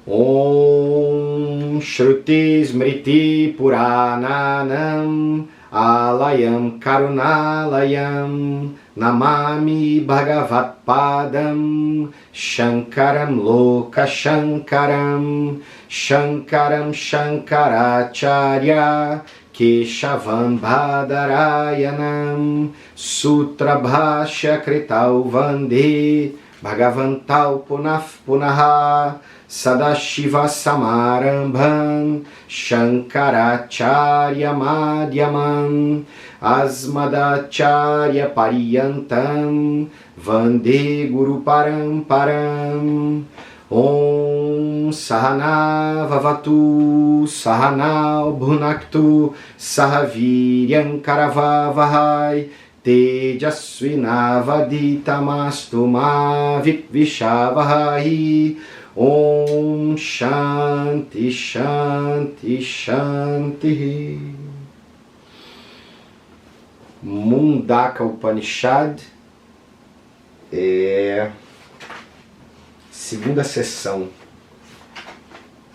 Om Shruti Smriti Purananam Alayam Karunalayam Namami Bhagavat Padam Shankaram Loka Shankaram Shankaram Shankaracharya Keshavam Badarayanam Sutra Bhashya Kritau Vande Bhagavantal Punaf Punaha Sadashiva Samarambham Shankaracharya Madhyamam Asmadacharya Pariyantam Vande Guru Paramparam. Om Sahana Vavatu Sahana Bhunaktu Sahaviryam Karavavahai Tejasvinavaditamastu ma Vikvishavahai. Om Shanti Shanti Shanti. Mundaka Upanishad é segunda sessão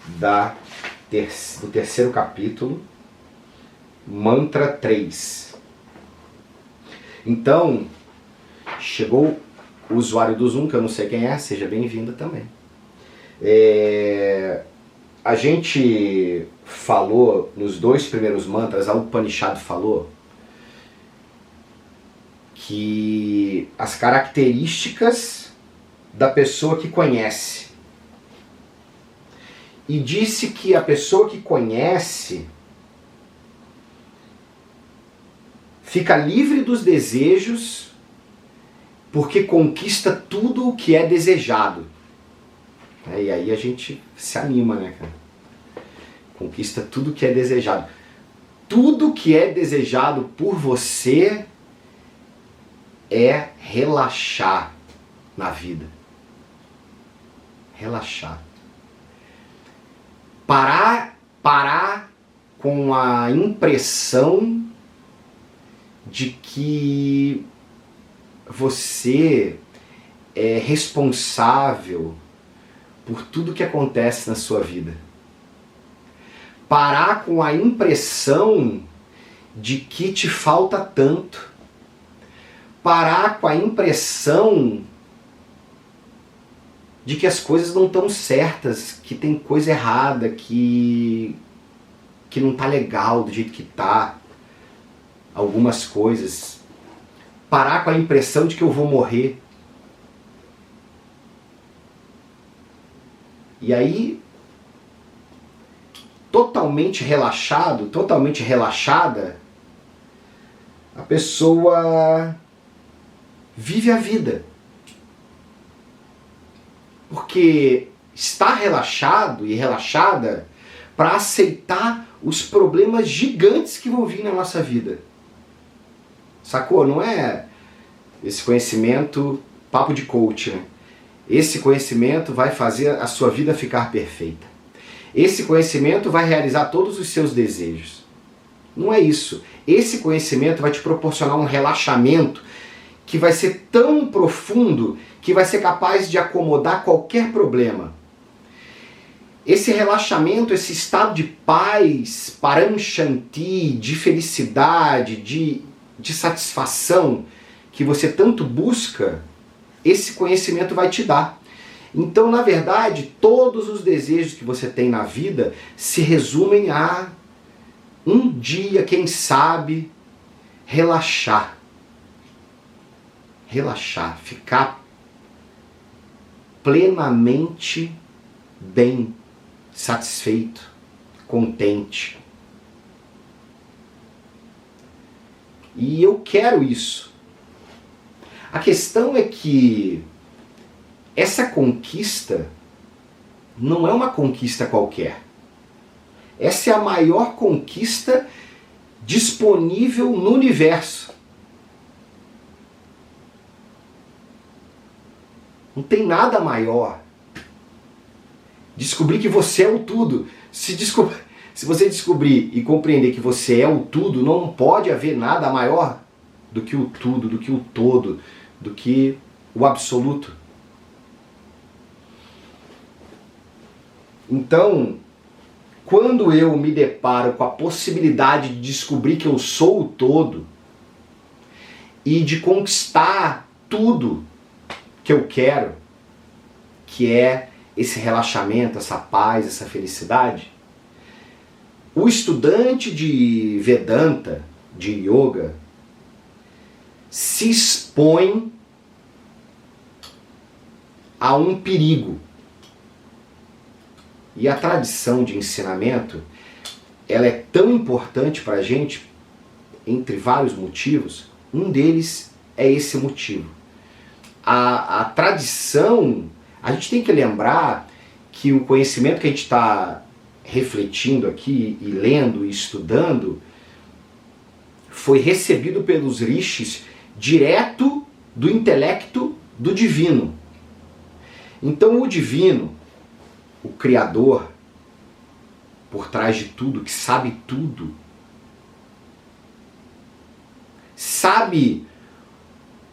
do terceiro capítulo, mantra 3. Então, chegou o usuário do Zoom, que eu não sei quem é, seja bem-vindo também. A gente falou nos 2 primeiros mantras, a Upanishad falou que as características da pessoa que conhece. E disse que a pessoa que conhece fica livre dos desejos porque conquista tudo o que é desejado. E aí a gente se anima, né, cara? Conquista tudo que é desejado. Tudo que é desejado por você é relaxar na vida. Relaxar. Parar com a impressão de que você é responsável por tudo que acontece na sua vida. Parar com a impressão de que te falta tanto. Parar com a impressão de que as coisas não estão certas, que tem coisa errada, que não tá legal do jeito que tá. Algumas coisas. Parar com a impressão de que eu vou morrer. E aí, totalmente relaxado, totalmente relaxada, a pessoa vive a vida. Porque está relaxado e relaxada para aceitar os problemas gigantes que vão vir na nossa vida. Sacou? Não é esse conhecimento, papo de coach, né? Esse conhecimento vai fazer a sua vida ficar perfeita. Esse conhecimento vai realizar todos os seus desejos. Não é isso. Esse conhecimento vai te proporcionar um relaxamento que vai ser tão profundo que vai ser capaz de acomodar qualquer problema. Esse relaxamento, esse estado de paz, param shanti, de felicidade, de satisfação que você tanto busca, esse conhecimento vai te dar. Então, na verdade, todos os desejos que você tem na vida se resumem a um dia, quem sabe, relaxar. Relaxar, ficar plenamente bem, satisfeito, contente. E eu quero isso. A questão é que essa conquista não é uma conquista qualquer. Essa é a maior conquista disponível no universo. Não tem nada maior. Descobrir que você é o tudo. Se você descobrir e compreender que você é o tudo, não pode haver nada maior do que o tudo, do que o todo, do que o absoluto. Então, quando eu me deparo com a possibilidade de descobrir que eu sou o todo e de conquistar tudo que eu quero, que é esse relaxamento, essa paz, essa felicidade, o estudante de Vedanta, de Yoga, se expõe a um perigo. E a tradição de ensinamento, ela é tão importante para a gente, entre vários motivos. Um deles é esse motivo. A tradição, a gente tem que lembrar que o conhecimento que a gente está refletindo aqui, e lendo, e estudando, foi recebido pelos rishis direto do intelecto do divino. Então o divino, o Criador, por trás de tudo, que sabe tudo, sabe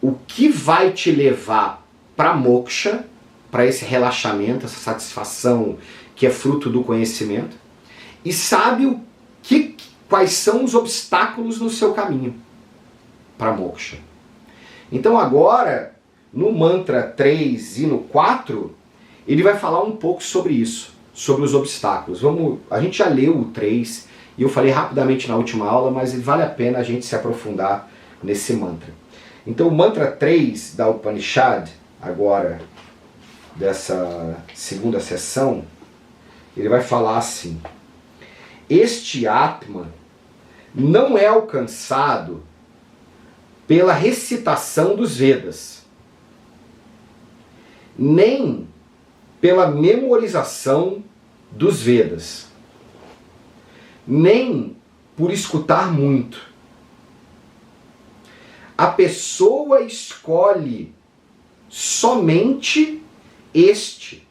o que vai te levar para moksha, para esse relaxamento, essa satisfação que é fruto do conhecimento, e sabe quais são os obstáculos no seu caminho para moksha. Então agora, no mantra 3 e no 4, ele vai falar um pouco sobre isso, sobre os obstáculos. A gente já leu o 3 e eu falei rapidamente na última aula, mas vale a pena a gente se aprofundar nesse mantra. Então o mantra 3 da Upanishad, agora dessa segunda sessão, ele vai falar assim: este Atma não é alcançado pela recitação dos Vedas, nem pela memorização dos Vedas, nem por escutar muito. A pessoa escolhe somente este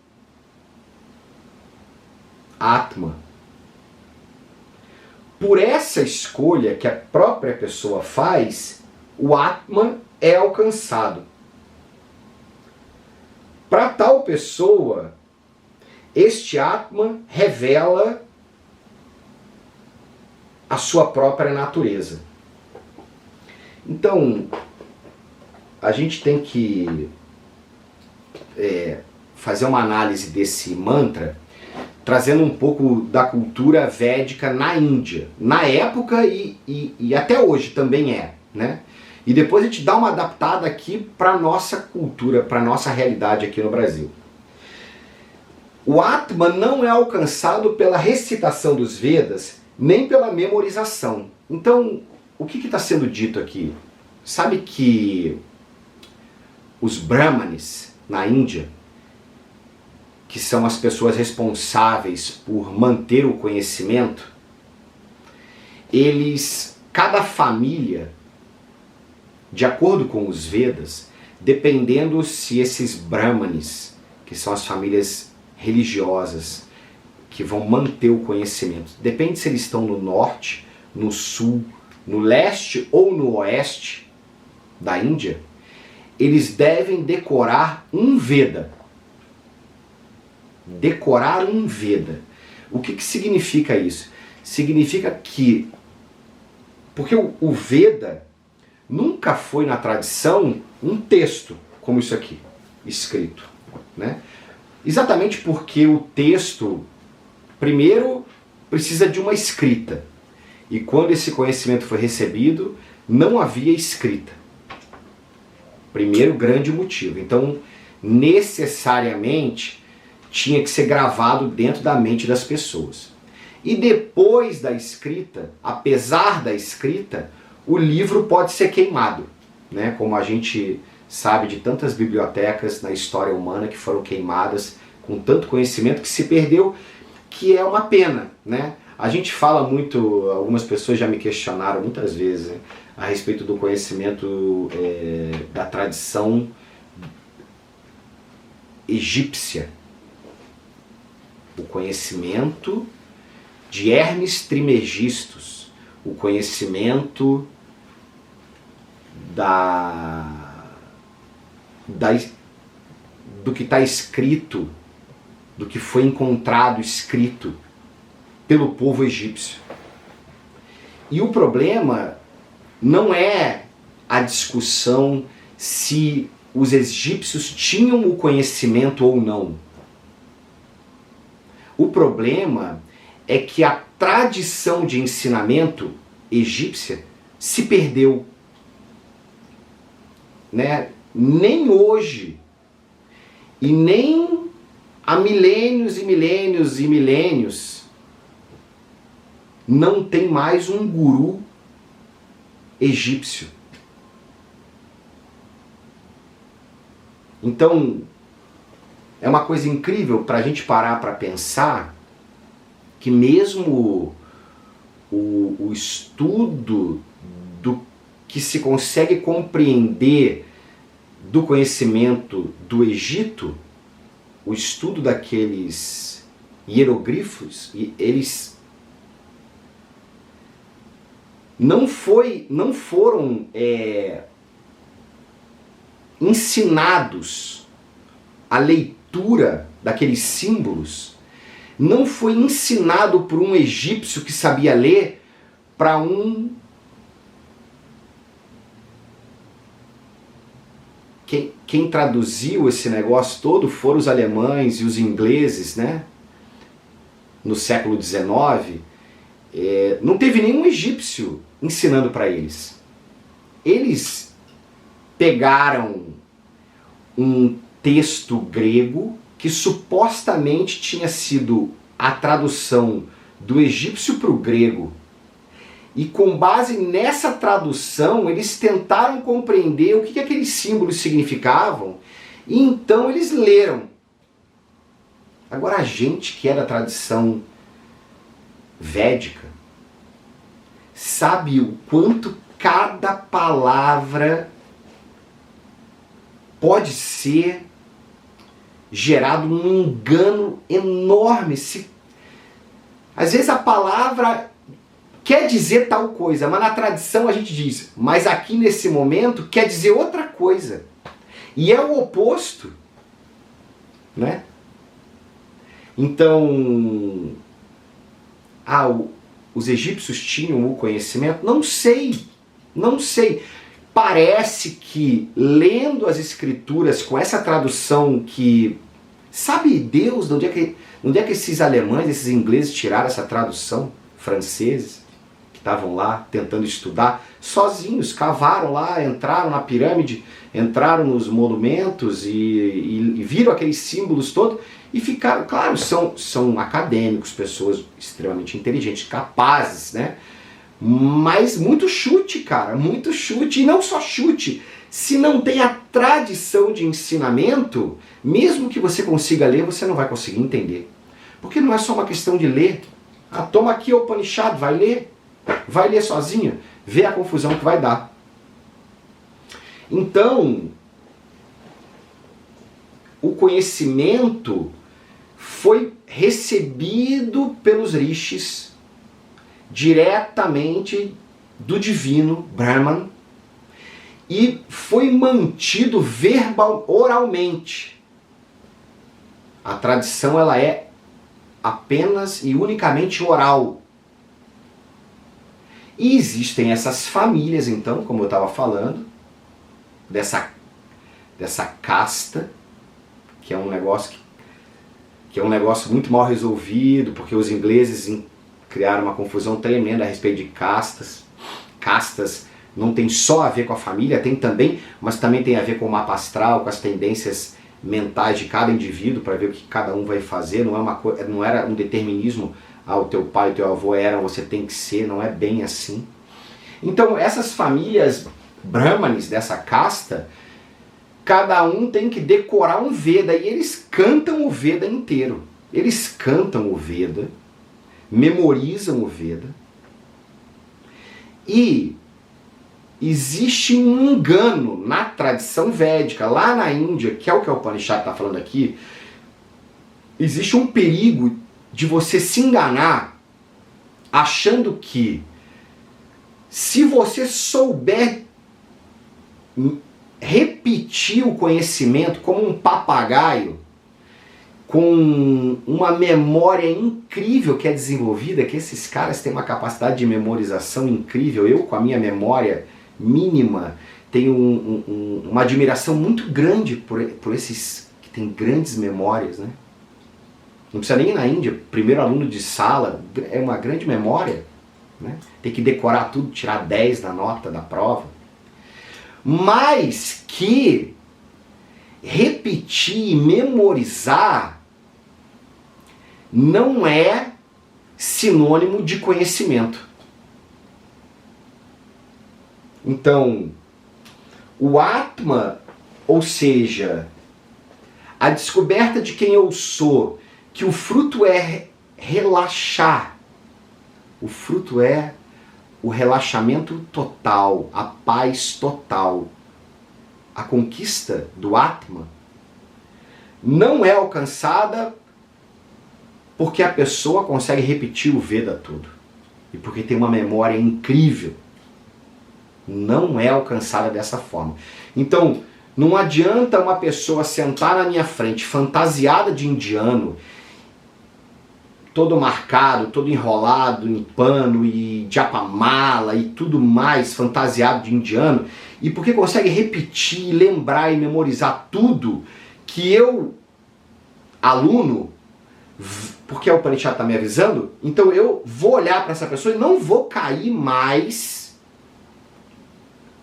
Atma. Por essa escolha que a própria pessoa faz, o Atma é alcançado. Para tal pessoa, este Atma revela a sua própria natureza. Então, a gente tem que fazer uma análise desse mantra, trazendo um pouco da cultura védica na Índia, na época e até hoje também é, né? E depois a gente dá uma adaptada aqui para a nossa cultura, para a nossa realidade aqui no Brasil. O Atma não é alcançado pela recitação dos Vedas, nem pela memorização. Então, o que está sendo dito aqui? Sabe que os Brahmanes na Índia, que são as pessoas responsáveis por manter o conhecimento, cada família, de acordo com os Vedas, dependendo se esses Brahmanes, que são as famílias religiosas, que vão manter o conhecimento, depende se eles estão no norte, no sul, no leste ou no oeste da Índia, eles devem decorar um Veda. Decorar um Veda. O que significa isso? Significa que, porque o Veda nunca foi na tradição um texto como isso aqui, escrito, né? Exatamente porque o texto, primeiro, precisa de uma escrita. E quando esse conhecimento foi recebido, não havia escrita. Primeiro grande motivo. Então, necessariamente, tinha que ser gravado dentro da mente das pessoas. E depois da escrita, apesar da escrita, o livro pode ser queimado, né? Como a gente sabe de tantas bibliotecas na história humana que foram queimadas com tanto conhecimento que se perdeu, que é uma pena, né? A gente fala muito, algumas pessoas já me questionaram muitas vezes, né, a respeito do conhecimento da tradição egípcia. O conhecimento de Hermes Trismegistus, o conhecimento do que está escrito do que foi encontrado escrito pelo povo egípcio. E o problema não é a discussão se os egípcios tinham o conhecimento ou não. O problema é que a tradição de ensinamento egípcia se perdeu. Né? Nem hoje, e nem há milênios e milênios e milênios, não tem mais um guru egípcio. Então, é uma coisa incrível para a gente parar para pensar que mesmo o estudo do que se consegue compreender do conhecimento do Egito, o estudo daqueles hieroglifos, eles não foram ensinados a leitura daqueles símbolos, não foi ensinado por um egípcio que sabia ler para Quem traduziu esse negócio todo foram os alemães e os ingleses, né? No século XIX. Não teve nenhum egípcio ensinando para eles. Eles pegaram um texto grego que supostamente tinha sido a tradução do egípcio para o grego. E com base nessa tradução, eles tentaram compreender o que aqueles símbolos significavam, e então eles leram. Agora a gente que é da tradição védica sabe o quanto cada palavra pode ser gerado um engano enorme. Às vezes a palavra quer dizer tal coisa, mas na tradição a gente diz, mas aqui nesse momento quer dizer outra coisa. E é o oposto, né? Então, os egípcios tinham o conhecimento? Não sei. Parece que lendo as escrituras com essa tradução que... Sabe Deus de onde é que esses alemães, esses ingleses tiraram essa tradução? Franceses? Estavam lá tentando estudar, sozinhos, cavaram lá, entraram na pirâmide, entraram nos monumentos e viram aqueles símbolos todos e ficaram, claro, são acadêmicos, pessoas extremamente inteligentes, capazes, né? Mas muito chute, cara, muito chute, e não só chute, se não tem a tradição de ensinamento, mesmo que você consiga ler, você não vai conseguir entender. Porque não é só uma questão de ler. Toma aqui o Upanishad, vai ler. Vai ler sozinho, vê a confusão que vai dar. Então, o conhecimento foi recebido pelos rishis diretamente do divino Brahman e foi mantido oralmente. A tradição ela é apenas e unicamente oral. E existem essas famílias, então, como eu estava falando, dessa casta, que é um negócio muito mal resolvido, porque os ingleses criaram uma confusão tremenda a respeito de castas. Castas não tem só a ver com a família, tem também, mas também tem a ver com o mapa astral, com as tendências mentais de cada indivíduo, para ver o que cada um vai fazer. Não era um determinismo. O teu pai e o teu avô eram, você tem que ser, não é bem assim. Então essas famílias brahmanes dessa casta, cada um tem que decorar um Veda, e eles cantam o Veda inteiro. Eles cantam o Veda, memorizam o Veda, e existe um engano na tradição védica, lá na Índia, que é o que o Upanishad está falando aqui, existe um perigo de você se enganar achando que se você souber repetir o conhecimento como um papagaio, com uma memória incrível que é desenvolvida, que esses caras têm uma capacidade de memorização incrível. Eu, com a minha memória mínima, tenho uma admiração muito grande por esses que têm grandes memórias, né? Não precisa nem ir na Índia, primeiro aluno de sala, é uma grande memória, né? Tem que decorar tudo, tirar 10 na nota da prova. Mas que repetir e memorizar não é sinônimo de conhecimento. Então, o Atma, ou seja, a descoberta de quem eu sou, que o fruto é relaxar, o fruto é o relaxamento total, a paz total. A conquista do Atma não é alcançada porque a pessoa consegue repetir o Veda todo e porque tem uma memória incrível. Não é alcançada dessa forma. Então, não adianta uma pessoa sentar na minha frente fantasiada de indiano, todo marcado, todo enrolado em pano e japamala e tudo mais, fantasiado de indiano, e porque consegue repetir, lembrar e memorizar tudo que eu, aluno, porque o Upanishad está me avisando, então eu vou olhar para essa pessoa e não vou cair mais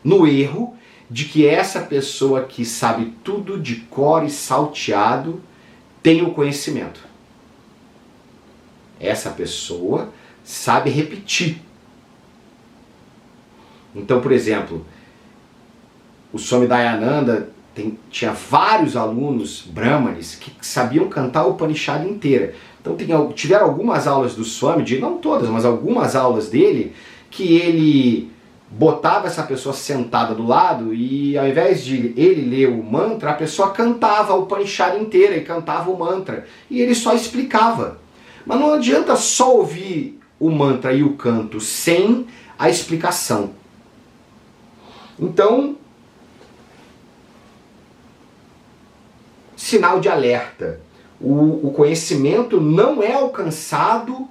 no erro de que essa pessoa que sabe tudo de cor e salteado tem o conhecimento. Essa pessoa sabe repetir. Então, por exemplo, o Swami Dayananda tinha vários alunos brahmanes que sabiam cantar o Upanishad inteira. Então tiveram algumas aulas do Swamiji, não todas, mas algumas aulas dele, que ele botava essa pessoa sentada do lado e ao invés de ele ler o mantra, a pessoa cantava o Upanishad inteira e cantava o mantra. E ele só explicava. Mas não adianta só ouvir o mantra e o canto sem a explicação. Então, sinal de alerta. O conhecimento não é alcançado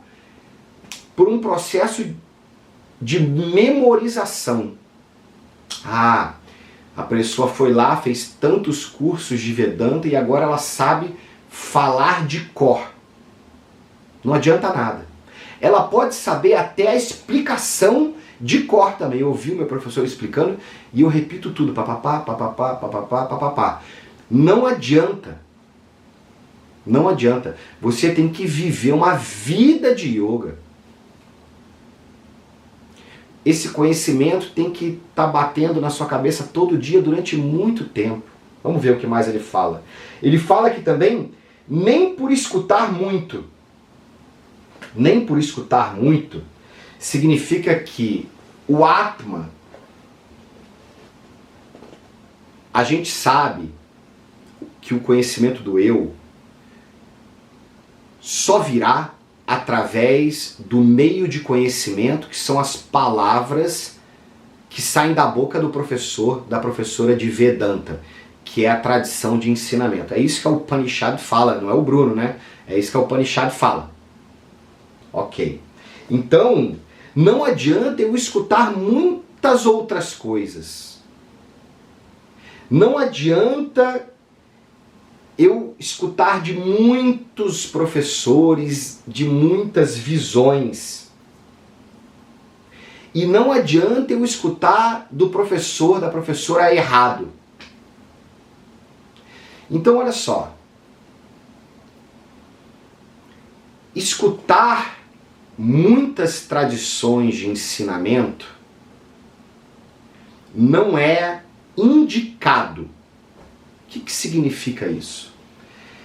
por um processo de memorização. Ah, a pessoa foi lá, fez tantos cursos de Vedanta e agora ela sabe falar de cor. Não adianta nada. Ela pode saber até a explicação de cor também. Eu ouvi o meu professor explicando e eu repito tudo. Papapá, papapá, papapá, papapá. Não adianta. Não adianta. Você tem que viver uma vida de yoga. Esse conhecimento tem que estar batendo na sua cabeça todo dia durante muito tempo. Vamos ver o que mais ele fala. Ele fala que também, nem por escutar muito, significa que o Atma, a gente sabe que o conhecimento do eu só virá através do meio de conhecimento, que são as palavras que saem da boca do professor, da professora de Vedanta, que é a tradição de ensinamento. É isso que a Upanishad fala, não é o Bruno, né? É isso que a Upanishad fala. Ok. Então, não adianta eu escutar muitas outras coisas. Não adianta eu escutar de muitos professores, de muitas visões. E não adianta eu escutar do professor, da professora errado. Então, olha só. Escutar muitas tradições de ensinamento não é indicado. O que significa isso?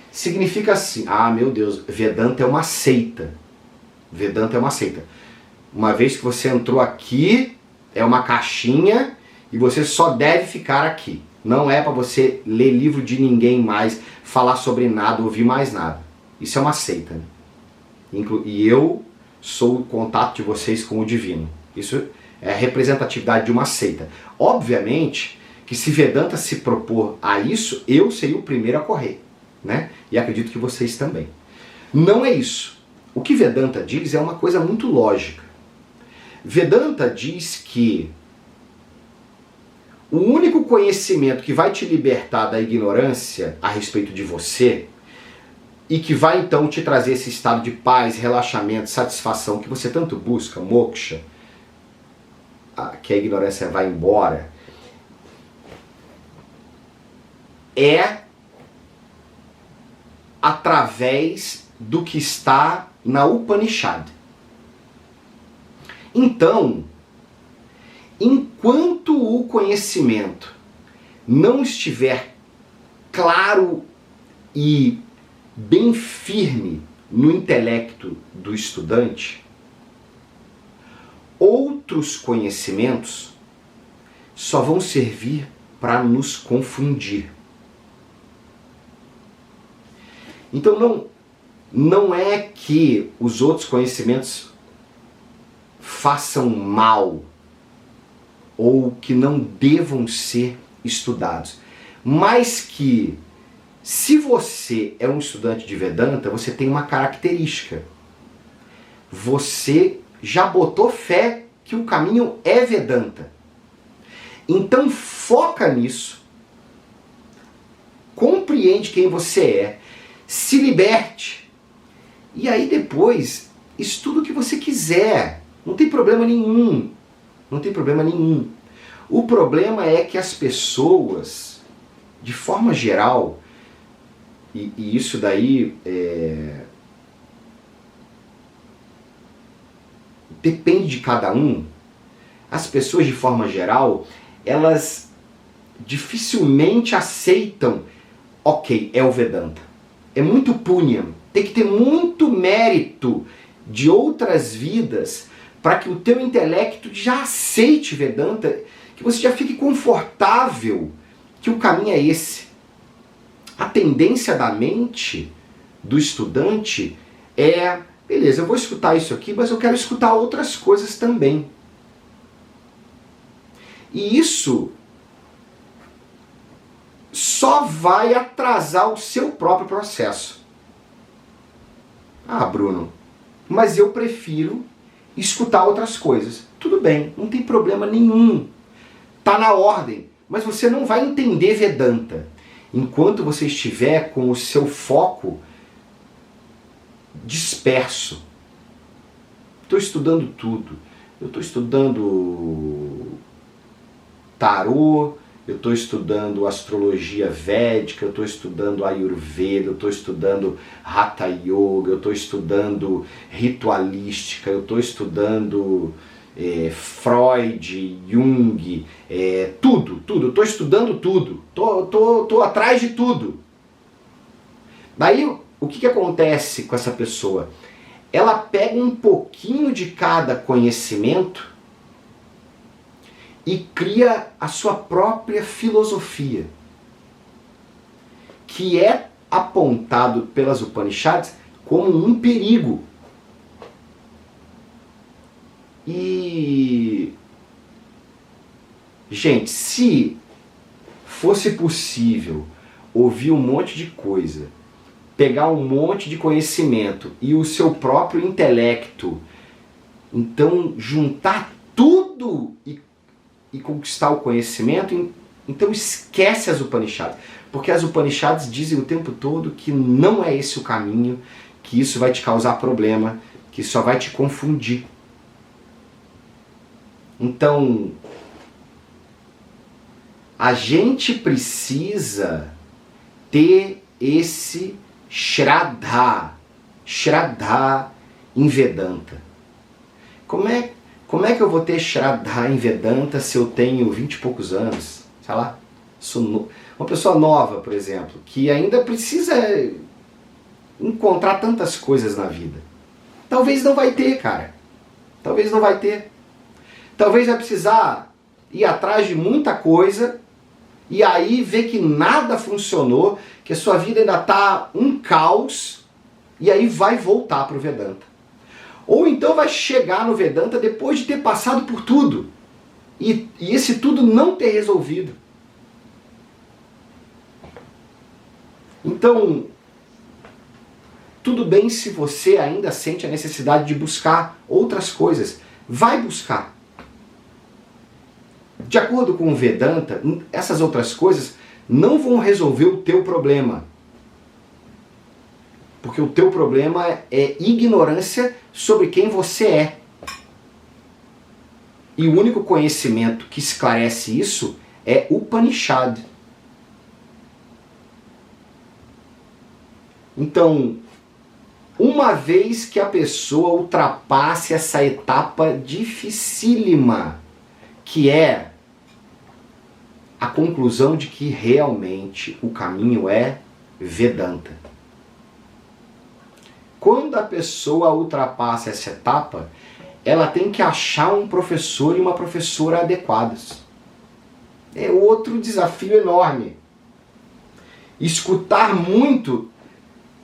Significa assim, meu Deus, Vedanta é uma seita. Vedanta é uma seita. Uma vez que você entrou aqui, é uma caixinha e você só deve ficar aqui. Não é para você ler livro de ninguém mais, falar sobre nada, ouvir mais nada. Isso é uma seita. Né? E eu sou o contato de vocês com o divino. Isso é a representatividade de uma seita. Obviamente que se Vedanta se propor a isso, eu seria o primeiro a correr. né? E acredito que vocês também. Não é isso. O que Vedanta diz é uma coisa muito lógica. Vedanta diz que o único conhecimento que vai te libertar da ignorância a respeito de você e que vai então te trazer esse estado de paz, relaxamento, satisfação que você tanto busca, moksha, que a ignorância vai embora, é através do que está na Upanishad. Então, enquanto o conhecimento não estiver claro e bem firme no intelecto do estudante, outros conhecimentos só vão servir para nos confundir. Então não é que os outros conhecimentos façam mal ou que não devam ser estudados, mas que se você é um estudante de Vedanta, você tem uma característica. Você já botou fé que o caminho é Vedanta. Então foca nisso, compreende quem você é, se liberte, e aí depois estuda o que você quiser. Não tem problema nenhum. Não tem problema nenhum. O problema é que as pessoas, de forma geral, e isso daí depende de cada um, as pessoas de forma geral, elas dificilmente aceitam, ok, é o Vedanta. É muito punyam, tem que ter muito mérito de outras vidas para que o teu intelecto já aceite Vedanta, que você já fique confortável que o caminho é esse. A tendência da mente do estudante é, beleza, eu vou escutar isso aqui, mas eu quero escutar outras coisas também. E isso só vai atrasar o seu próprio processo. Ah, Bruno, mas eu prefiro escutar outras coisas. Tudo bem, não tem problema nenhum. Tá na ordem, mas você não vai entender Vedanta enquanto você estiver com o seu foco disperso. Estou estudando tudo. Eu estou estudando tarô, eu estou estudando astrologia védica, eu estou estudando Ayurveda, eu estou estudando Hatha Yoga, eu estou estudando ritualística, eu estou estudando Freud, Jung, tudo, eu estou estudando tudo, tô atrás de tudo. Daí o que acontece com essa pessoa? Ela pega um pouquinho de cada conhecimento e cria a sua própria filosofia, que é apontado pelas Upanishads como um perigo. E, gente, se fosse possível ouvir um monte de coisa, pegar um monte de conhecimento e o seu próprio intelecto, então juntar tudo e conquistar o conhecimento, então esquece as Upanishads. Porque as Upanishads dizem o tempo todo que não é esse o caminho, que isso vai te causar problema, que só vai te confundir. Então, a gente precisa ter esse Shraddha em Vedanta. Como é que eu vou ter Shraddha em Vedanta se eu tenho 20 e poucos anos? Sei lá, sou uma pessoa nova, por exemplo, que ainda precisa encontrar tantas coisas na vida. Talvez não vai ter, cara. Talvez não vai ter. Talvez vai precisar ir atrás de muita coisa e aí ver que nada funcionou, que a sua vida ainda está um caos, e aí vai voltar para o Vedanta. Ou então vai chegar no Vedanta depois de ter passado por tudo e esse tudo não ter resolvido. Então, tudo bem se você ainda sente a necessidade de buscar outras coisas. Vai buscar. De acordo com o Vedanta, essas outras coisas não vão resolver o teu problema. Porque o teu problema é ignorância sobre quem você é. E o único conhecimento que esclarece isso é o Upanishad. Então, uma vez que a pessoa ultrapasse essa etapa dificílima, que é a conclusão de que realmente o caminho é Vedanta. Quando a pessoa ultrapassa essa etapa, ela tem que achar um professor e uma professora adequados. É outro desafio enorme. Escutar muito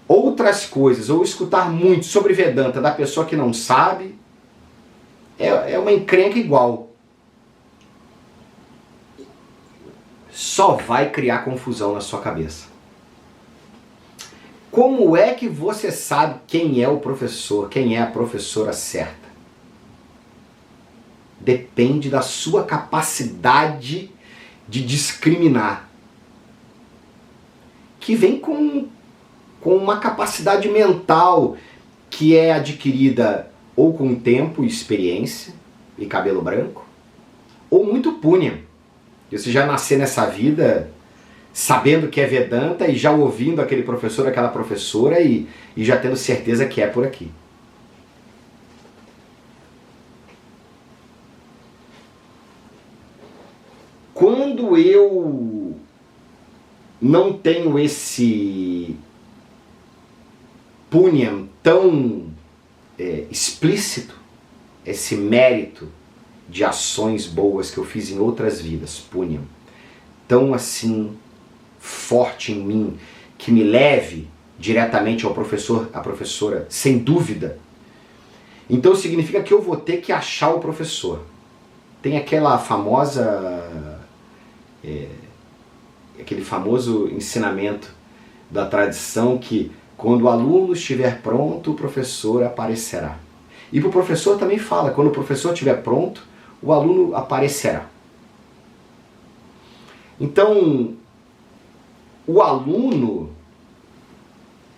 outras coisas, ou escutar muito sobre Vedanta da pessoa que não sabe, é uma encrenca igual. Só vai criar confusão na sua cabeça. Como é que você sabe quem é o professor, quem é a professora certa? Depende da sua capacidade de discriminar, que vem com uma capacidade mental que é adquirida ou com tempo, experiência e cabelo branco, ou muito punha. Você já nascer nessa vida sabendo que é Vedanta e já ouvindo aquele professor, aquela professora e já tendo certeza que é por aqui. Quando eu não tenho esse punyam tão explícito, esse mérito de ações boas que eu fiz em outras vidas, punyam, tão assim forte em mim, que me leve diretamente ao professor, à professora, sem dúvida, então significa que eu vou ter que achar o professor. Tem aquela famosa, aquele famoso ensinamento da tradição que quando o aluno estiver pronto, o professor aparecerá. E para o professor também fala, quando o professor estiver pronto, o aluno aparecerá. Então, o aluno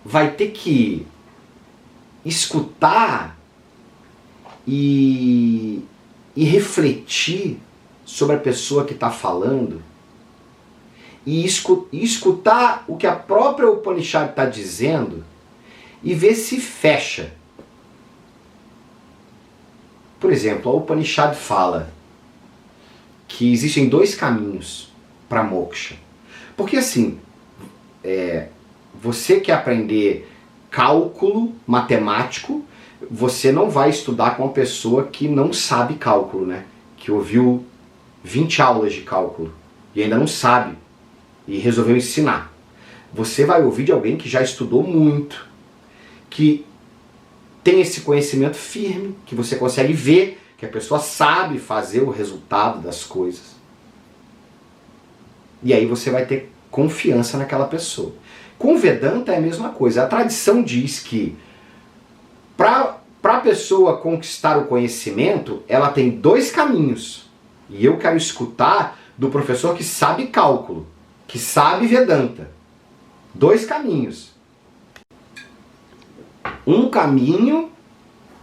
vai ter que escutar e refletir sobre a pessoa que está falando e escutar o que a própria Upanishad está dizendo e ver se fecha. Por exemplo, a Upanishad fala que existem dois caminhos para moksha. Porque assim, você quer aprender cálculo matemático, você não vai estudar com uma pessoa que não sabe cálculo, né? Que ouviu 20 aulas de cálculo e ainda não sabe e resolveu ensinar. Você vai ouvir de alguém que já estudou muito, que tem esse conhecimento firme, que você consegue ver que a pessoa sabe fazer o resultado das coisas. E aí você vai ter confiança naquela pessoa. Com Vedanta é a mesma coisa. A tradição diz que para a pessoa conquistar o conhecimento, ela tem dois caminhos. E eu quero escutar do professor que sabe cálculo, que sabe Vedanta. Dois caminhos. Um caminho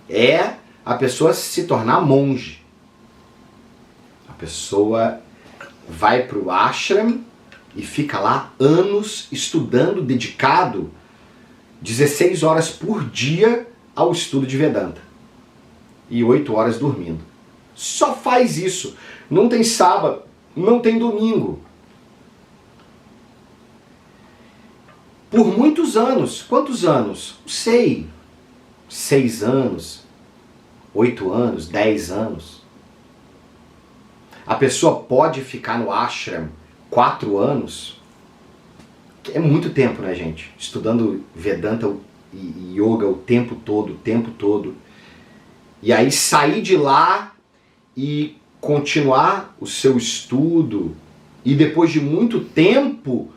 é a pessoa se tornar monge. A pessoa vai para o ashram e fica lá anos estudando, dedicado 16 horas por dia ao estudo de Vedanta. E 8 horas dormindo. Só faz isso. Não tem sábado, não tem domingo. Por muitos anos. Quantos anos? Não sei. 6 anos, 8 anos, 10 anos. A pessoa pode ficar no ashram 4 anos. É muito tempo, né, gente? Estudando Vedanta e Yoga o tempo todo. E aí sair de lá e continuar o seu estudo e depois de muito tempo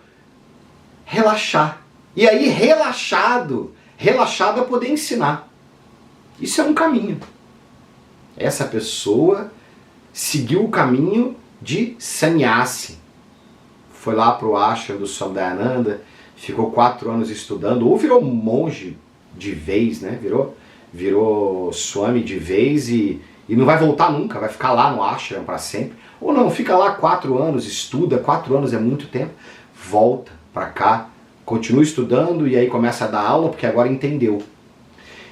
relaxar. E aí relaxado relaxado a poder ensinar. Isso é um caminho. Essa pessoa seguiu o caminho de sannyasi. Foi lá para o ashram do Swami Dayananda, ficou 4 anos estudando, ou virou monge de vez, né? Virou Swami de vez e não vai voltar nunca, vai ficar lá no ashram para sempre. Ou não, fica lá 4 anos, estuda, 4 anos é muito tempo, volta para cá, continua estudando e aí começa a dar aula porque agora entendeu.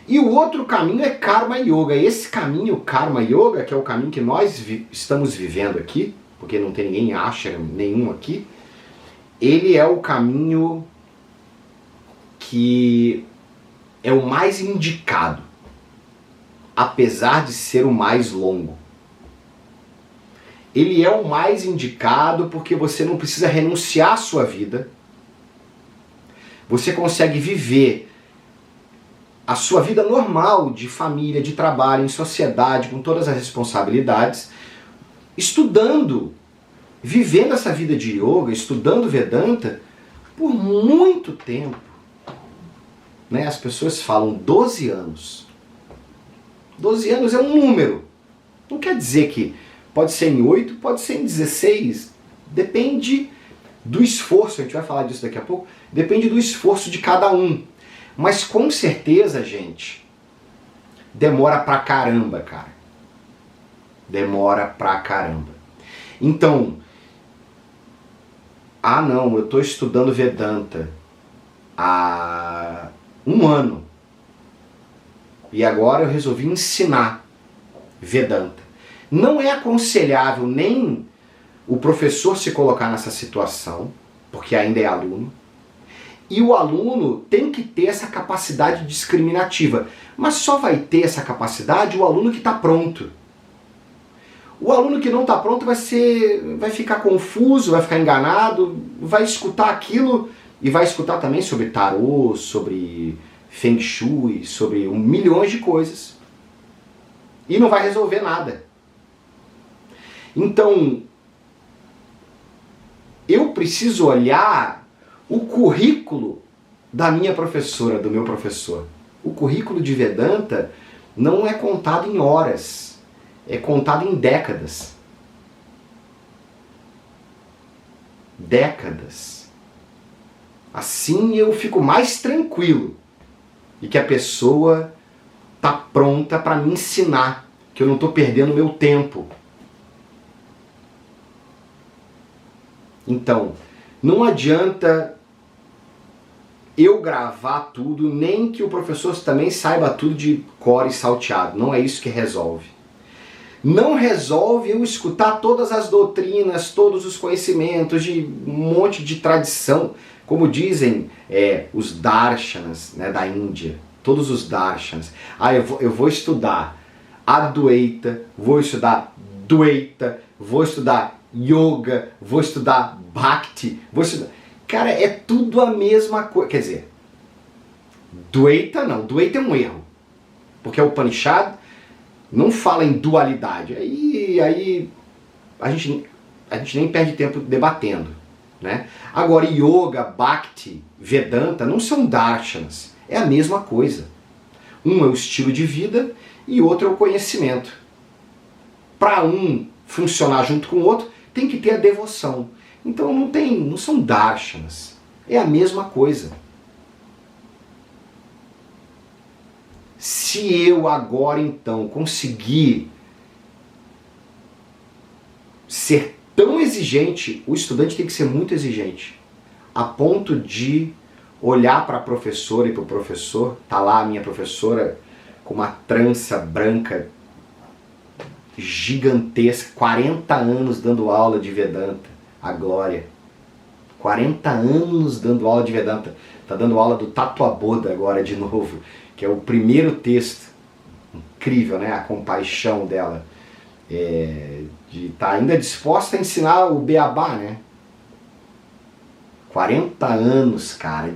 E o outro caminho é Karma Yoga. Esse caminho, Karma Yoga, que é o caminho que nós estamos vivendo aqui, porque não tem ninguém ashram nenhum aqui, ele é o caminho que é o mais indicado, apesar de ser o mais longo. Ele é o mais indicado porque você não precisa renunciar à sua vida. Você consegue viver a sua vida normal de família, de trabalho, em sociedade, com todas as responsabilidades, estudando, vivendo essa vida de yoga, estudando Vedanta por muito tempo. Né? As pessoas falam 12 anos. 12 anos é um número. Não quer dizer que pode ser em 8, pode ser em 16. Depende do esforço, a gente vai falar disso daqui a pouco, depende do esforço de cada um. Mas com certeza, gente, demora pra caramba, cara. Demora pra caramba. Então, não, eu estou estudando Vedanta há 1 ano. E agora eu resolvi ensinar Vedanta. Não é aconselhável nem o professor se colocar nessa situação, porque ainda é aluno. E o aluno tem que ter essa capacidade discriminativa. Mas só vai ter essa capacidade o aluno que está pronto. O aluno que não está pronto vai ficar confuso, vai ficar enganado, vai escutar aquilo e vai escutar também sobre tarô, sobre Feng Shui, sobre milhões de coisas. E não vai resolver nada. Então, eu preciso olhar o currículo da minha professora, do meu professor. O currículo de Vedanta não é contado em horas, é contado em décadas. Décadas. Assim eu fico mais tranquilo e que a pessoa está pronta para me ensinar, que eu não estou perdendo meu tempo. Então, não adianta eu gravar tudo, nem que o professor também saiba tudo de cor e salteado. Não é isso que resolve. Não resolve eu escutar todas as doutrinas, todos os conhecimentos de um monte de tradição, como dizem os darshanas, né, da Índia, todos os darshanas. Eu vou estudar Advaita, vou estudar Dvaita, vou estudar Yoga, vou estudar Bhakti, vou estudar... Cara, é tudo a mesma coisa. Quer dizer, Dvaita não, Dvaita é um erro. Porque o Upanishad não fala em dualidade. Aí a gente nem perde tempo debatendo. Né? Agora, Yoga, Bhakti, Vedanta não são darshanas. É a mesma coisa. Um é o estilo de vida e outro é o conhecimento. Para um funcionar junto com o outro, tem que ter a devoção. Então não são darshanas. É a mesma coisa. Se eu agora então conseguir ser tão exigente, o estudante tem que ser muito exigente, a ponto de olhar para a professora e para o professor, tá lá a minha professora com uma trança branca gigantesca, 40 anos dando aula de Vedanta, a Glória. 40 anos dando aula de Vedanta. Está dando aula do Tattva-Bodha agora de novo, que é o primeiro texto. Incrível, né? A compaixão dela. De estar ainda disposta a ensinar o Beabá, né? 40 anos, cara,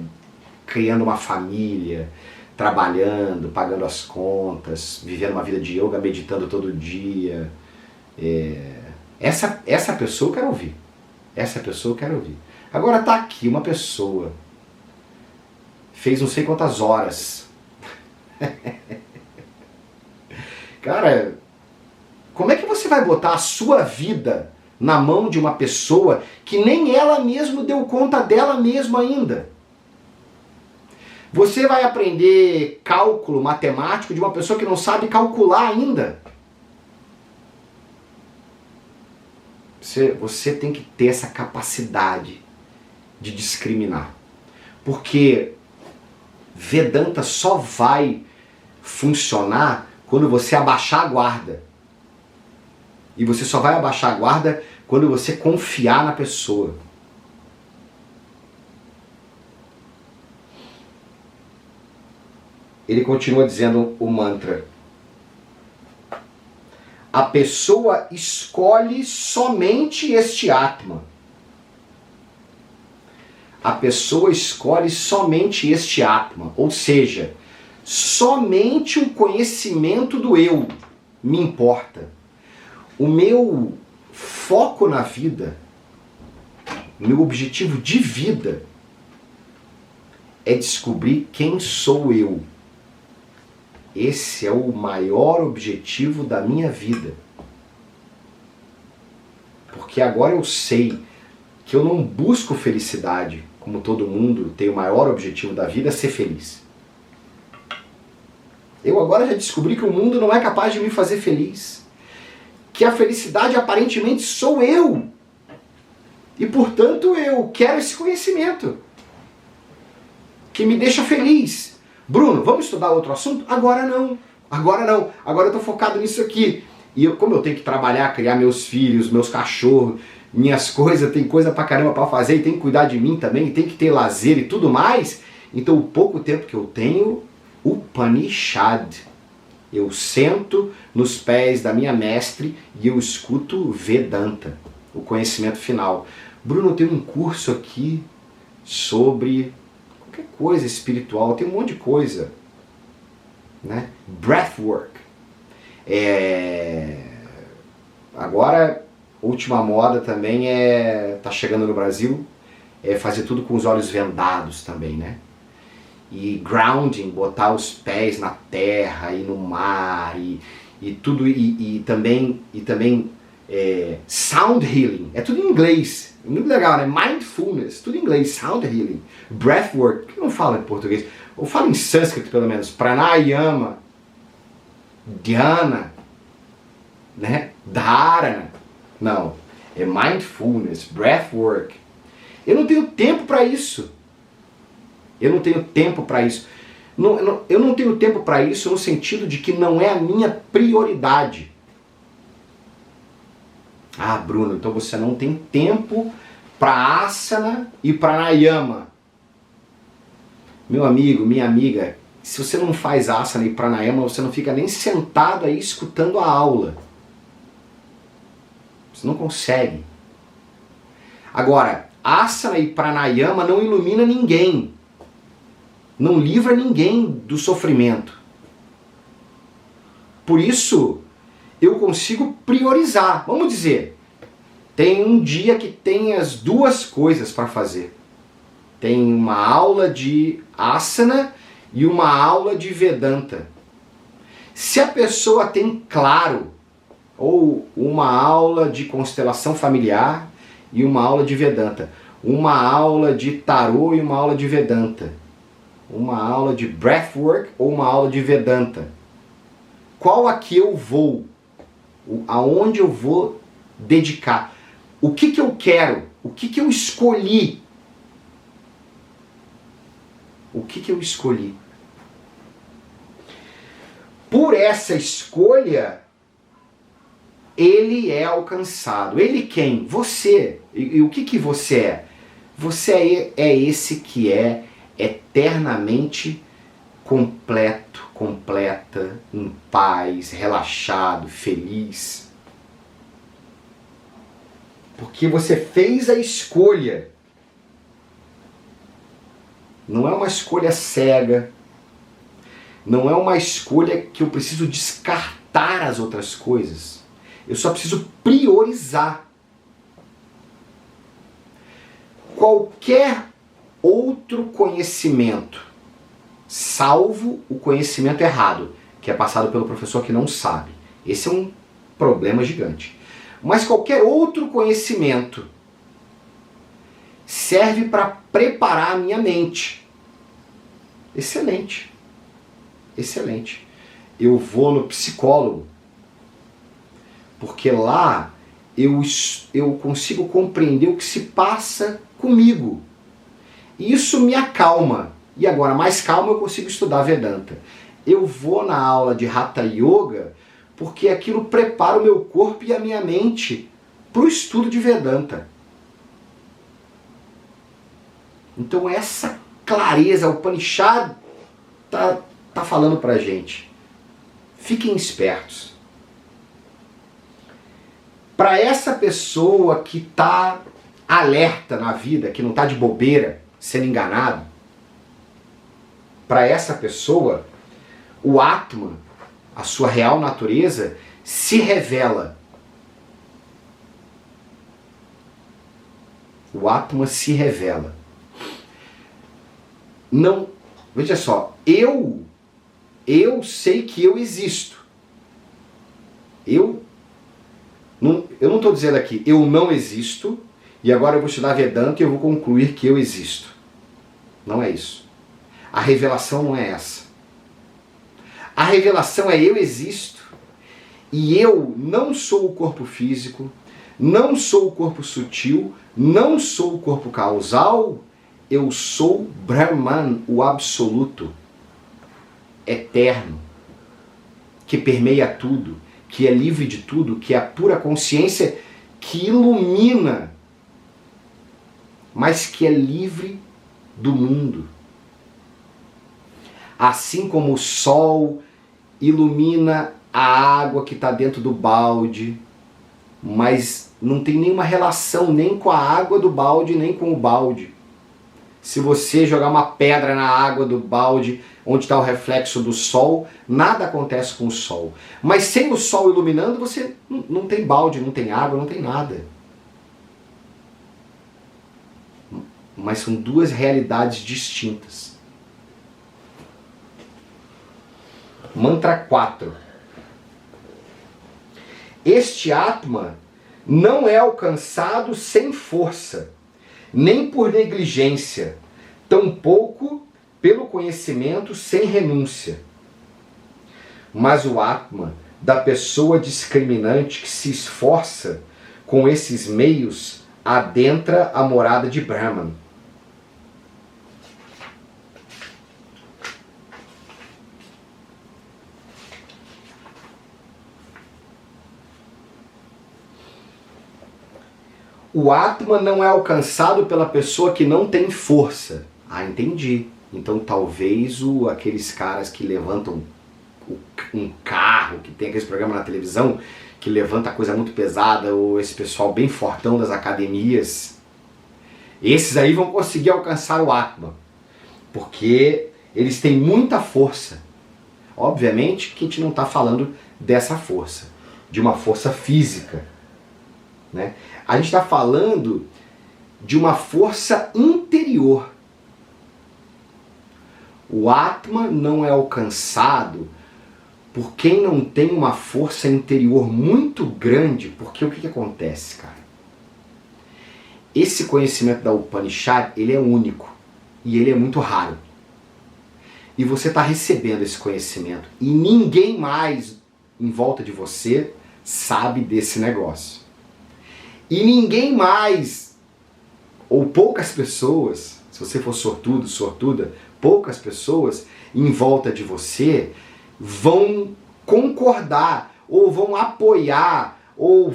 criando uma família, trabalhando, pagando as contas, vivendo uma vida de yoga, meditando todo dia. Essa pessoa eu quero ouvir. Essa pessoa eu quero ouvir. Agora tá aqui uma pessoa, fez não sei quantas horas Cara, como é que você vai botar a sua vida na mão de uma pessoa que nem ela mesma deu conta dela mesma ainda? Você vai aprender cálculo matemático de uma pessoa que não sabe calcular ainda? Você tem que ter essa capacidade de discriminar. Porque Vedanta só vai funcionar quando você abaixar a guarda. E você só vai abaixar a guarda quando você confiar na pessoa. Ele continua dizendo o mantra. A pessoa escolhe somente este Atma. A pessoa escolhe somente este Atma. Ou seja, somente o conhecimento do eu me importa. O meu foco na vida, meu objetivo de vida é descobrir quem sou eu. Esse é o maior objetivo da minha vida. Porque agora eu sei que eu não busco felicidade, como todo mundo tem o maior objetivo da vida, é ser feliz. Eu agora já descobri que o mundo não é capaz de me fazer feliz. Que a felicidade aparentemente sou eu. E portanto eu quero esse conhecimento que me deixa feliz. Bruno, vamos estudar outro assunto? Agora não. Agora não. Agora eu estou focado nisso aqui. E como eu tenho que trabalhar, criar meus filhos, meus cachorros, minhas coisas, tem coisa pra caramba pra fazer, e tem que cuidar de mim também, e tem que ter lazer e tudo mais. Então o pouco tempo que eu tenho, Upanishad. Eu sento nos pés da minha mestre e eu escuto Vedanta, o conhecimento final. Bruno, tem um curso aqui sobre qualquer coisa espiritual, tem um monte de coisa, né? Breathwork. Agora, última moda também tá chegando no Brasil, é fazer tudo com os olhos vendados também, né? E grounding, botar os pés na terra e no mar e tudo, e também sound healing, é tudo em inglês, muito legal, né? Mindfulness, tudo em inglês, sound healing, breathwork, que não fala em português, ou fala em sânscrito pelo menos, pranayama, dhyana, né? Dharana, não, é mindfulness, breathwork. Eu não tenho tempo para isso. Eu não tenho tempo para isso. Eu não tenho tempo para isso no sentido de que não é a minha prioridade. Ah, Bruno, então você não tem tempo para asana e pranayama. Meu amigo, minha amiga, se você não faz asana e pranayama, você não fica nem sentado aí escutando a aula. Você não consegue. Agora, asana e pranayama não ilumina ninguém. Não livra ninguém do sofrimento. Por isso, eu consigo priorizar. Vamos dizer, tem um dia que tem as duas coisas para fazer. Tem uma aula de asana e uma aula de Vedanta. Se a pessoa tem claro, ou uma aula de constelação familiar e uma aula de Vedanta, uma aula de tarô e uma aula de Vedanta, uma aula de breathwork ou uma aula de Vedanta, qual a que eu vou? Aonde eu vou dedicar? O que eu quero? O que eu escolhi? O que eu escolhi? Por essa escolha, ele é alcançado. Ele quem? Você. E o que você é? Você é esse que é eternamente completo, completa, em paz, relaxado, feliz. Porque você fez a escolha. Não é uma escolha cega. Não é uma escolha que eu preciso descartar as outras coisas. Eu só preciso priorizar. Qualquer outro conhecimento, salvo o conhecimento errado, que é passado pelo professor que não sabe. Esse é um problema gigante. Mas qualquer outro conhecimento serve para preparar a minha mente. Excelente. Excelente. Eu vou no psicólogo, porque lá eu consigo compreender o que se passa comigo. Isso me acalma. E agora, mais calma, eu consigo estudar Vedanta. Eu vou na aula de Hatha Yoga porque aquilo prepara o meu corpo e a minha mente para o estudo de Vedanta. Então essa clareza, o Upanishad tá falando pra gente. Fiquem espertos. Para essa pessoa que está alerta na vida, que não está de bobeira, sendo enganado, para essa pessoa, o Atman, a sua real natureza, se revela. O Atman se revela. Não, veja só, eu sei que eu existo. Eu não estou dizendo aqui, eu não existo, e agora eu vou estudar Vedanta e eu vou concluir que eu existo. Não é isso. A revelação não é essa. A revelação é eu existo, e eu não sou o corpo físico, não sou o corpo sutil, não sou o corpo causal, eu sou Brahman, o absoluto, eterno, que permeia tudo, que é livre de tudo, que é a pura consciência que ilumina, mas que é livre do mundo. Assim como o sol ilumina a água que está dentro do balde, mas não tem nenhuma relação nem com a água do balde, nem com o balde. Se você jogar uma pedra na água do balde, onde está o reflexo do sol, nada acontece com o sol. Mas sem o sol iluminando, você não tem balde, não tem água, não tem nada. Mas são duas realidades distintas. Mantra 4. Este Atma não é alcançado sem força, nem por negligência, tampouco pelo conhecimento sem renúncia. Mas o Atma da pessoa discriminante que se esforça com esses meios adentra a morada de Brahman. O Atma não é alcançado pela pessoa que não tem força. Ah, entendi. Então talvez aqueles caras que levantam um carro, que tem aqueles programas na televisão, que levanta coisa muito pesada, ou esse pessoal bem fortão das academias, esses aí vão conseguir alcançar o Atma. Porque eles têm muita força. Obviamente que a gente não está falando dessa força, de uma força física, né? A gente está falando de uma força interior. O Atma não é alcançado por quem não tem uma força interior muito grande, porque o que acontece, cara? Esse conhecimento da Upanishad, ele é único e ele é muito raro. E você está recebendo esse conhecimento e ninguém mais em volta de você sabe desse negócio. E ninguém mais, ou poucas pessoas, se você for sortudo, sortuda, poucas pessoas em volta de você vão concordar, ou vão apoiar, ou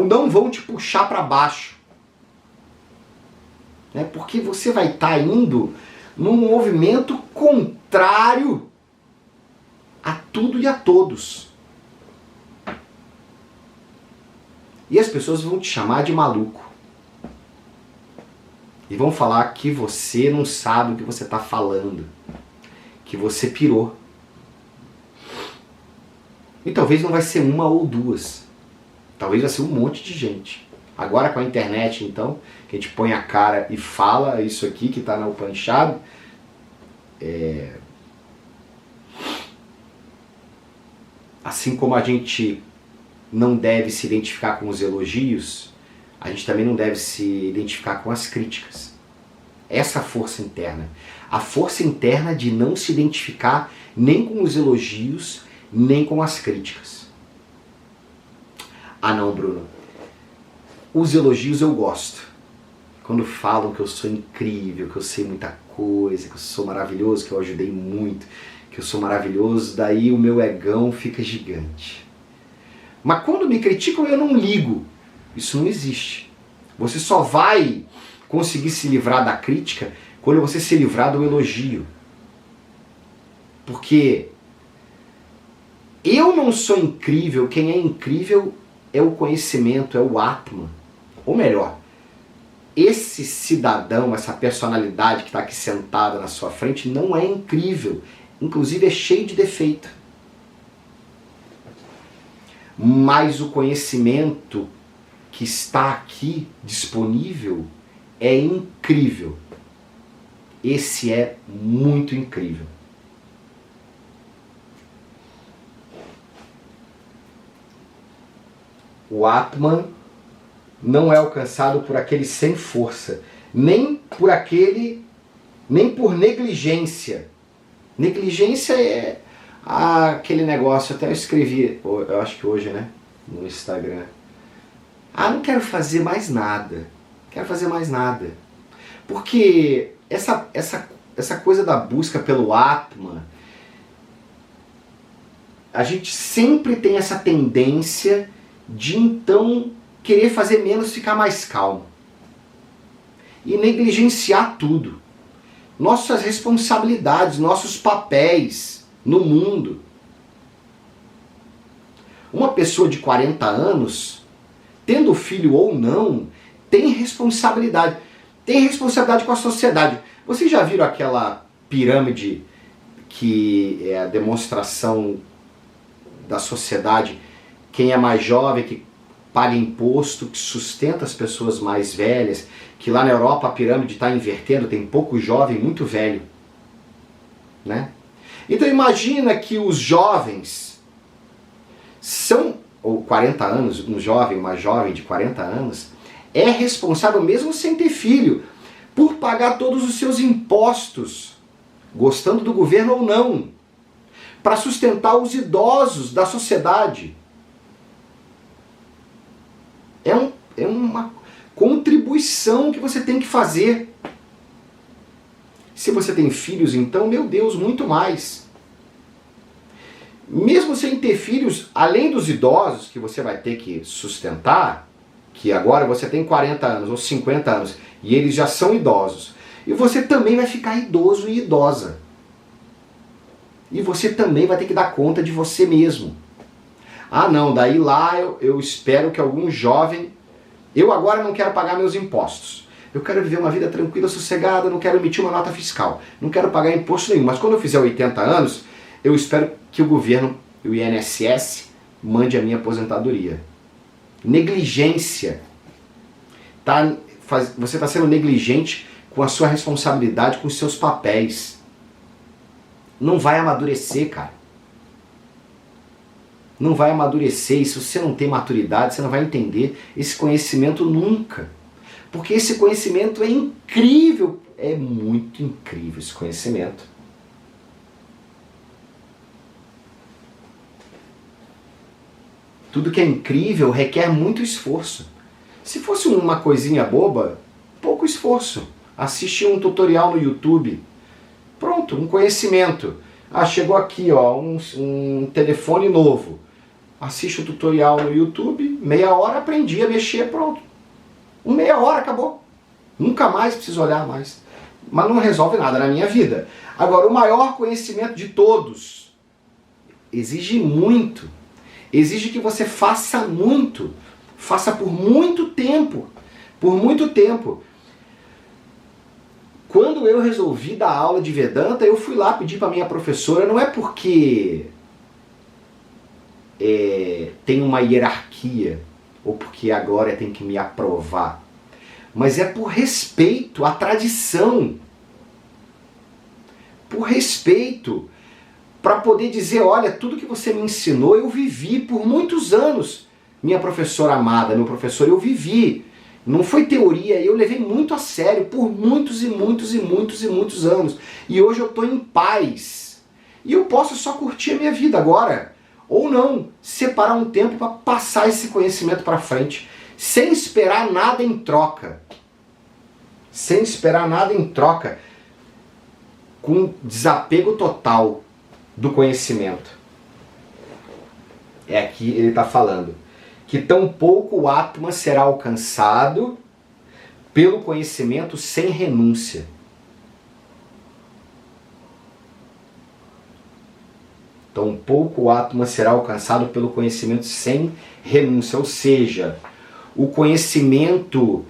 não vão te puxar para baixo. Né? Porque você vai estar indo num movimento contrário a tudo e a todos. E as pessoas vão te chamar de maluco. E vão falar que você não sabe o que você está falando. Que você pirou. E talvez não vai ser uma ou duas. Talvez vai ser um monte de gente. Agora com a internet, então, que a gente põe a cara e fala isso aqui que está na Upanishad, assim como a gente não deve se identificar com os elogios, a gente também não deve se identificar com as críticas. Essa força interna. A força interna de não se identificar nem com os elogios, nem com as críticas. Ah não, Bruno. Os elogios eu gosto. Quando falam que eu sou incrível, que eu sei muita coisa, que eu sou maravilhoso, que eu ajudei muito, que eu sou maravilhoso, daí o meu egão fica gigante. Mas quando me criticam eu não ligo. Isso não existe. Você só vai conseguir se livrar da crítica quando você se livrar do elogio. Porque eu não sou incrível, quem é incrível é o conhecimento, é o Atman. Ou melhor, esse cidadão, essa personalidade que está aqui sentada na sua frente não é incrível. Inclusive é cheio de defeito. Mas o conhecimento que está aqui disponível é incrível. Esse é muito incrível. O Atman não é alcançado por aquele sem força, nem por negligência. Negligência é aquele negócio, até eu escrevi, eu acho que hoje, né, no Instagram. Não quero fazer mais nada. Quero fazer mais nada. Porque essa coisa da busca pelo Atman, a gente sempre tem essa tendência de então querer fazer menos, ficar mais calmo. E negligenciar tudo. Nossas responsabilidades, nossos papéis no mundo. Uma pessoa de 40 anos, tendo filho ou não, tem responsabilidade. Tem responsabilidade com a sociedade. Vocês já viram aquela pirâmide que é a demonstração da sociedade? Quem é mais jovem, que paga imposto, que sustenta as pessoas mais velhas, que lá na Europa a pirâmide está invertendo, tem pouco jovem, muito velho. Né? Então imagina que os jovens são, ou 40 anos, uma jovem de 40 anos, é responsável, mesmo sem ter filho, por pagar todos os seus impostos, gostando do governo ou não, para sustentar os idosos da sociedade. É uma contribuição que você tem que fazer. Se você tem filhos, então, meu Deus, muito mais. Mesmo sem ter filhos, além dos idosos que você vai ter que sustentar, que agora você tem 40 anos ou 50 anos e eles já são idosos, e você também vai ficar idoso e idosa. E você também vai ter que dar conta de você mesmo. Não, daí lá eu espero que algum jovem... Eu agora não quero pagar meus impostos. Eu quero viver uma vida tranquila, sossegada, não quero emitir uma nota fiscal. Não quero pagar imposto nenhum. Mas quando eu fizer 80 anos, eu espero que o governo, o INSS, mande a minha aposentadoria. Negligência. Você está sendo negligente com a sua responsabilidade, com os seus papéis. Não vai amadurecer, cara. Não vai amadurecer. E se você não tem maturidade, você não vai entender esse conhecimento nunca. Porque esse conhecimento é incrível. É muito incrível esse conhecimento. Tudo que é incrível requer muito esforço. Se fosse uma coisinha boba, pouco esforço. Assiste um tutorial no YouTube. Pronto, um conhecimento. Chegou aqui, ó, um telefone novo. Assiste o tutorial no YouTube, meia hora aprendi a mexer, pronto. Meia hora, acabou. Nunca mais preciso olhar mais. Mas não resolve nada na minha vida. Agora, o maior conhecimento de todos exige muito. Exige que você faça muito. Faça por muito tempo. Por muito tempo. Quando eu resolvi dar aula de Vedanta, eu fui lá pedir para minha professora, não é porque tem uma hierarquia, ou porque a Glória tem que me aprovar, mas é por respeito à tradição. Por respeito, para poder dizer, olha, tudo que você me ensinou eu vivi por muitos anos. Minha professora amada, meu professor, eu vivi. Não foi teoria, eu levei muito a sério por muitos e muitos e muitos e muitos anos. E hoje eu estou em paz. E eu posso só curtir a minha vida agora. Ou não, separar um tempo para passar esse conhecimento para frente, sem esperar nada em troca. Sem esperar nada em troca. Com desapego total do conhecimento. É aqui ele está falando que tampouco o Atman será alcançado pelo conhecimento sem renúncia. Tampouco o Atman será alcançado pelo conhecimento sem renúncia, ou seja, o conhecimento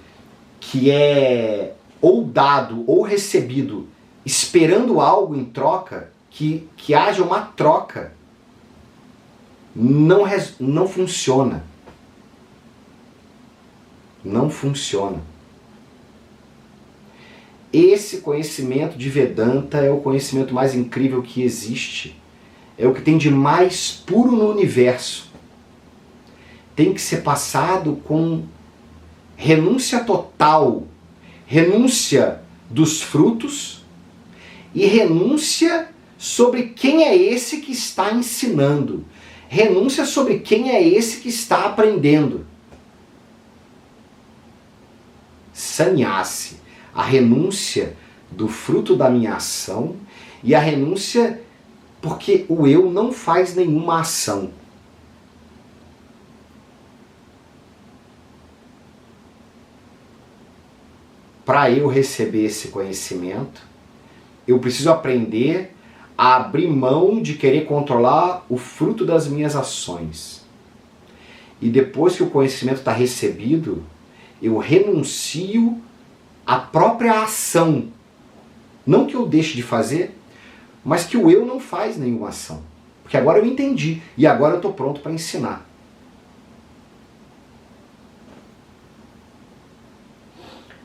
que é ou dado ou recebido esperando algo em troca, que haja uma troca, não funciona. Não funciona. Esse conhecimento de Vedanta é o conhecimento mais incrível que existe. É o que tem de mais puro no universo. Tem que ser passado com renúncia total, renúncia dos frutos, e renúncia sobre quem é esse que está ensinando. Renúncia sobre quem é esse que está aprendendo. Sannyasi, a renúncia do fruto da minha ação e a renúncia porque o eu não faz nenhuma ação. Para eu receber esse conhecimento, eu preciso aprender a abrir mão de querer controlar o fruto das minhas ações. E depois que o conhecimento está recebido, eu renuncio à própria ação. Não que eu deixe de fazer, mas que o eu não faz nenhuma ação. Porque agora eu entendi e agora eu estou pronto para ensinar.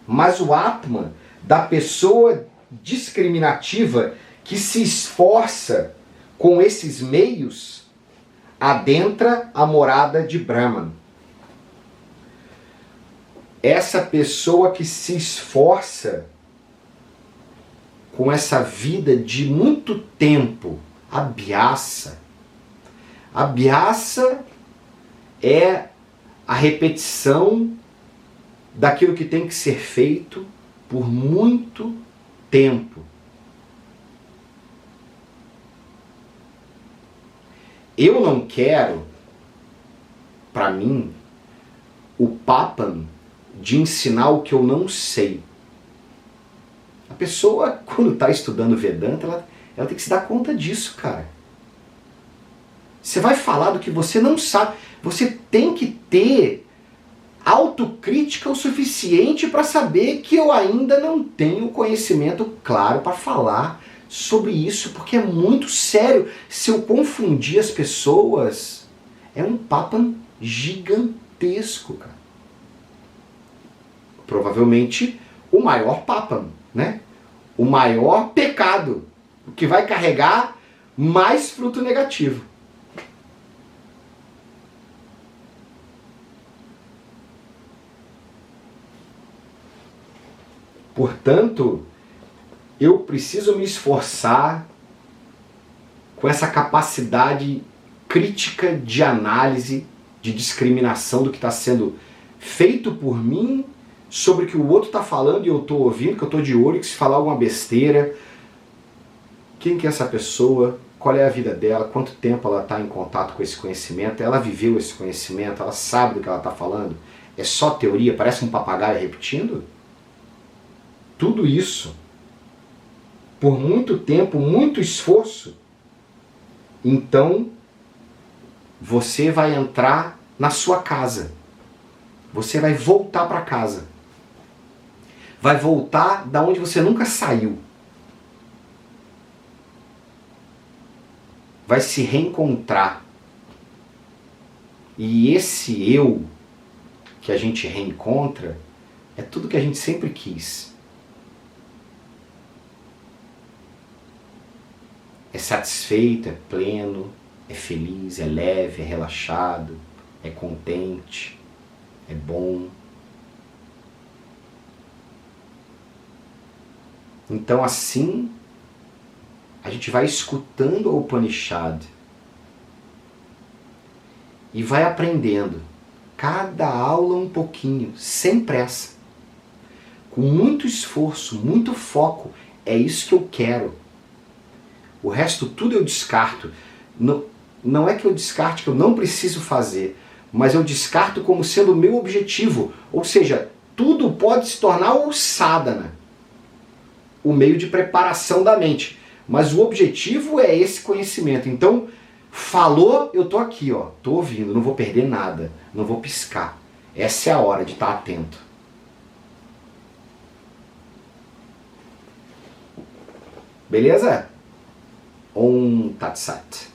Mas o Atman da pessoa discriminativa que se esforça com esses meios adentra a morada de Brahman. Essa pessoa que se esforça com essa vida de muito tempo, abhyasa. Abhyasa é a repetição daquilo que tem que ser feito por muito tempo. Eu não quero, para mim, o papan de ensinar o que eu não sei. A pessoa, quando está estudando Vedanta, ela tem que se dar conta disso, cara. Você vai falar do que você não sabe. Você tem que ter autocrítica o suficiente para saber que eu ainda não tenho conhecimento claro para falar sobre isso, porque é muito sério. Se eu confundir as pessoas, é um papan gigantesco, cara. Provavelmente o maior papan, né? O maior pecado, o que vai carregar mais fruto negativo. Portanto, eu preciso me esforçar com essa capacidade crítica de análise, de discriminação do que está sendo feito por mim sobre o que o outro está falando e eu estou ouvindo, que eu estou de olho, que se falar alguma besteira, quem que é essa pessoa, qual é a vida dela, quanto tempo ela está em contato com esse conhecimento, ela viveu esse conhecimento, ela sabe do que ela está falando, é só teoria, parece um papagaio repetindo? Tudo isso, por muito tempo, muito esforço, então você vai entrar na sua casa. Você vai voltar para casa. Vai voltar da onde você nunca saiu. Vai se reencontrar. E esse eu que a gente reencontra é tudo que a gente sempre quis. É satisfeito, é pleno, é feliz, é leve, é relaxado, é contente, é bom. Então assim, a gente vai escutando o Upanishad e vai aprendendo. Cada aula um pouquinho, sem pressa. Com muito esforço, muito foco. É isso que eu quero. O resto tudo eu descarto. Não é que eu descarte que eu não preciso fazer, mas eu descarto como sendo o meu objetivo. Ou seja, tudo pode se tornar o sadhana, o meio de preparação da mente. Mas o objetivo é esse conhecimento. Então, falou, eu tô aqui, ó, tô ouvindo, não vou perder nada, não vou piscar. Essa é a hora de estar atento. Beleza? Om Tat Sat.